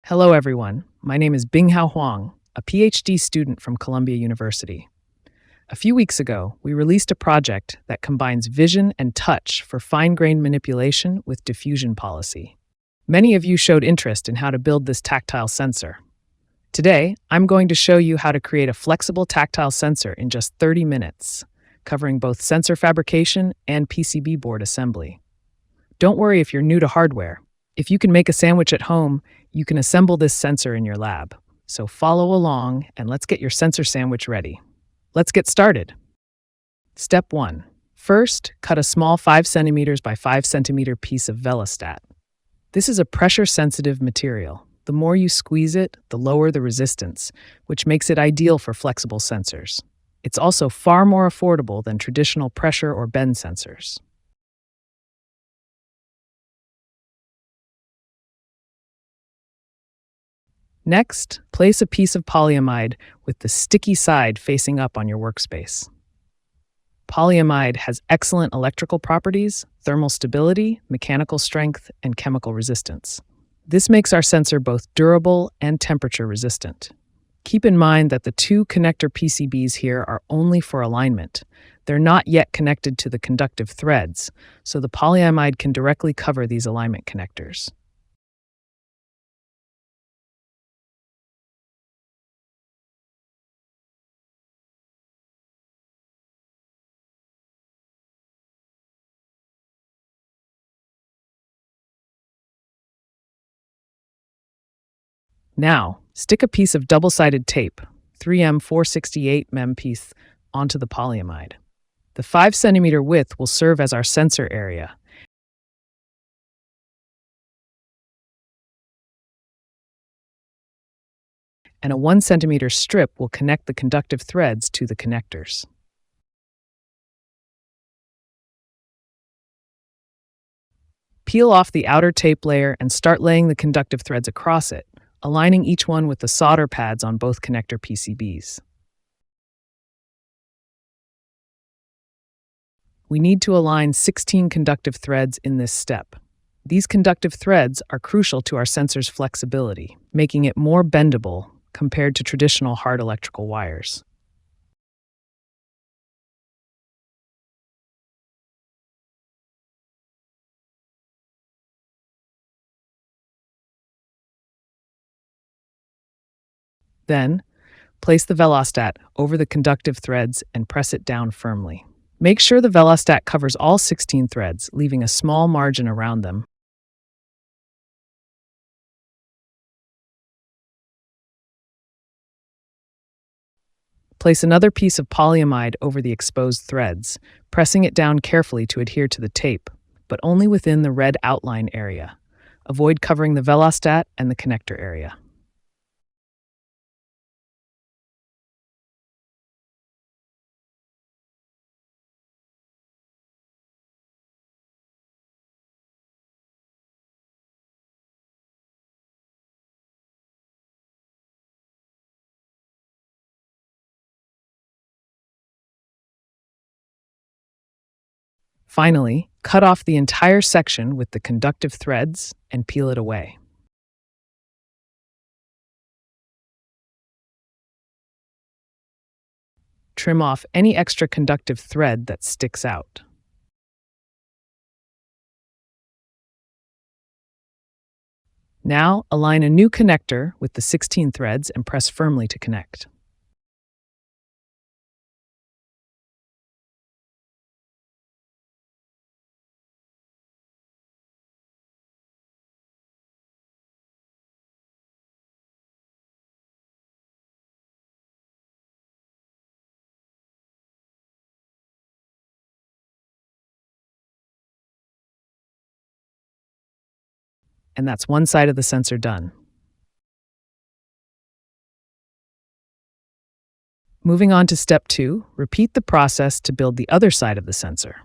Hello, everyone. My name is Binghao Huang, a PhD student from Columbia University. A few weeks ago, we released a project that combines vision and touch for fine-grained manipulation with diffusion policy. Many of you showed interest in how to build this tactile sensor. Today, I'm going to show you how to create a flexible tactile sensor in just 30 minutes, covering both sensor fabrication and PCB board assembly. Don't worry if you're new to hardware. If you can make a sandwich at home, you can assemble this sensor in your lab. So follow along and let's get your sensor sandwich ready. Let's get started. Step 1. First, cut a small 5 cm by 5 cm piece of Velostat. This is a pressure-sensitive material. The more you squeeze it, the lower the resistance, which makes it ideal for flexible sensors. It's also far more affordable than traditional pressure or bend sensors. Next, place a piece of polyamide with the sticky side facing up on your workspace. Polyamide has excellent electrical properties, thermal stability, mechanical strength, and chemical resistance. This makes our sensor both durable and temperature resistant. Keep in mind that the two connector PCBs here are only for alignment. They're not yet connected to the conductive threads, so the polyamide can directly cover these alignment connectors. Now, stick a piece of double-sided tape, 3M 468 mm piece, onto the polyamide. The 5 cm width will serve as our sensor area, and a 1 cm strip will connect the conductive threads to the connectors. Peel off the outer tape layer and start laying the conductive threads across it, aligning each one with the solder pads on both connector PCBs. We need to align 16 conductive threads in this step. These conductive threads are crucial to our sensor's flexibility, making it more bendable compared to traditional hard electrical wires. Then, place the Velostat over the conductive threads and press it down firmly. Make sure the Velostat covers all 16 threads, leaving a small margin around them. Place another piece of polyamide over the exposed threads, pressing it down carefully to adhere to the tape, but only within the red outline area. Avoid covering the Velostat and the connector area. Finally, cut off the entire section with the conductive threads and peel it away. Trim off any extra conductive thread that sticks out. Now, align a new connector with the 16 threads and press firmly to connect. And that's one side of the sensor done. Moving on to step 2, repeat the process to build the other side of the sensor.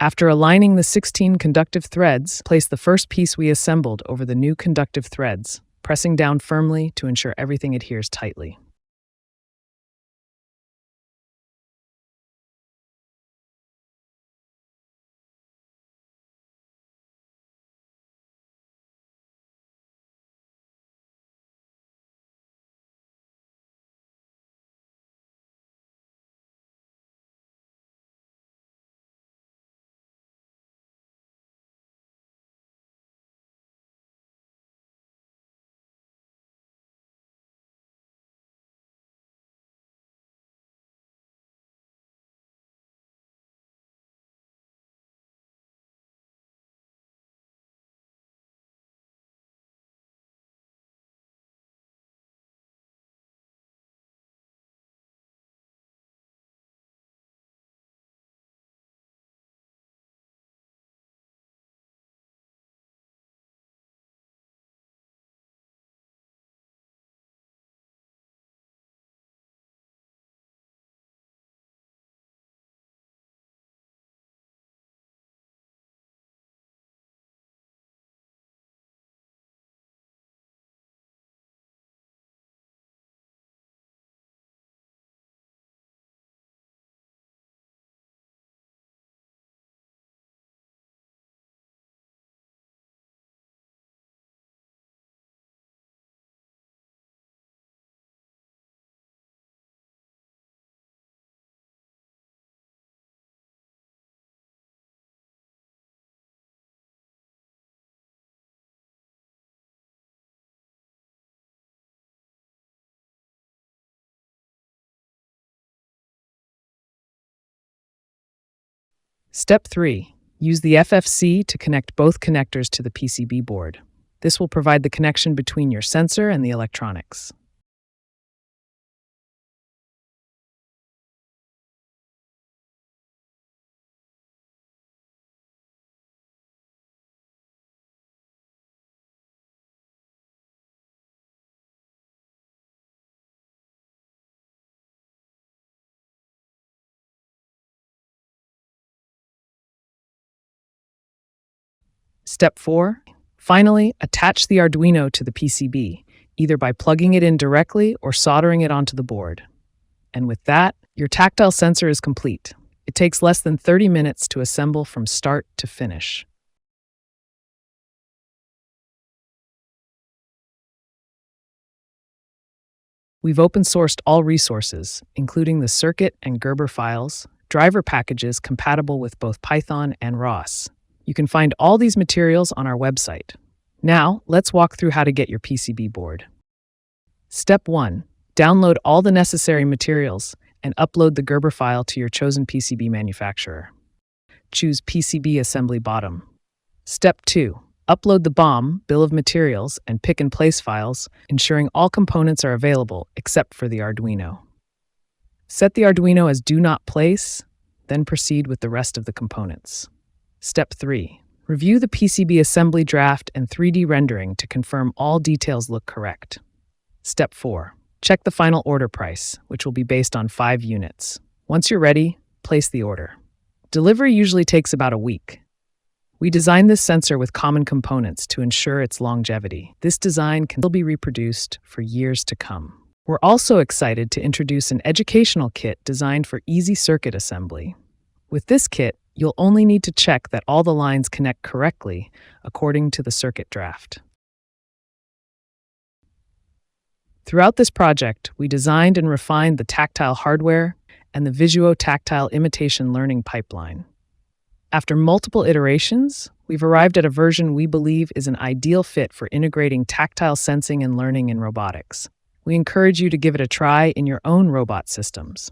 After aligning the 16 conductive threads, place the first piece we assembled over the new conductive threads, pressing down firmly to ensure everything adheres tightly. Step 3. Use the FFC to connect both connectors to the PCB board. This will provide the connection between your sensor and the electronics. Step 4. Finally, attach the Arduino to the PCB, either by plugging it in directly or soldering it onto the board. And with that, your tactile sensor is complete. It takes less than 30 minutes to assemble from start to finish. We've open-sourced all resources, including the circuit and Gerber files, driver packages compatible with both Python and ROS. You can find all these materials on our website. Now, let's walk through how to get your PCB board. Step 1. Download all the necessary materials and upload the Gerber file to your chosen PCB manufacturer. Choose PCB Assembly Bottom. Step 2. Upload the BOM, Bill of Materials, and Pick and Place files, ensuring all components are available except for the Arduino. Set the Arduino as Do Not Place, then proceed with the rest of the components. Step 3. Review the PCB assembly draft and 3D rendering to confirm all details look correct. Step 4. Check the final order price, which will be based on 5 units. Once you're ready, place the order. Delivery usually takes about a week. We designed this sensor with common components to ensure its longevity. This design can still be reproduced for years to come. We're also excited to introduce an educational kit designed for easy circuit assembly. With this kit, you'll only need to check that all the lines connect correctly according to the circuit draft. Throughout this project, we designed and refined the tactile hardware and the Visuo Tactile imitation learning pipeline. After multiple iterations, we've arrived at a version we believe is an ideal fit for integrating tactile sensing and learning in robotics. We encourage you to give it a try in your own robot systems.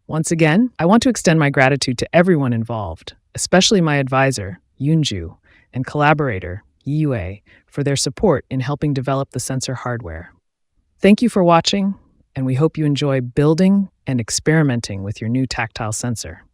Once again, I want to extend my gratitude to everyone involved, especially my advisor, Yunju, and collaborator, Yue, for their support in helping develop the sensor hardware. Thank you for watching, and we hope you enjoy building and experimenting with your new tactile sensor.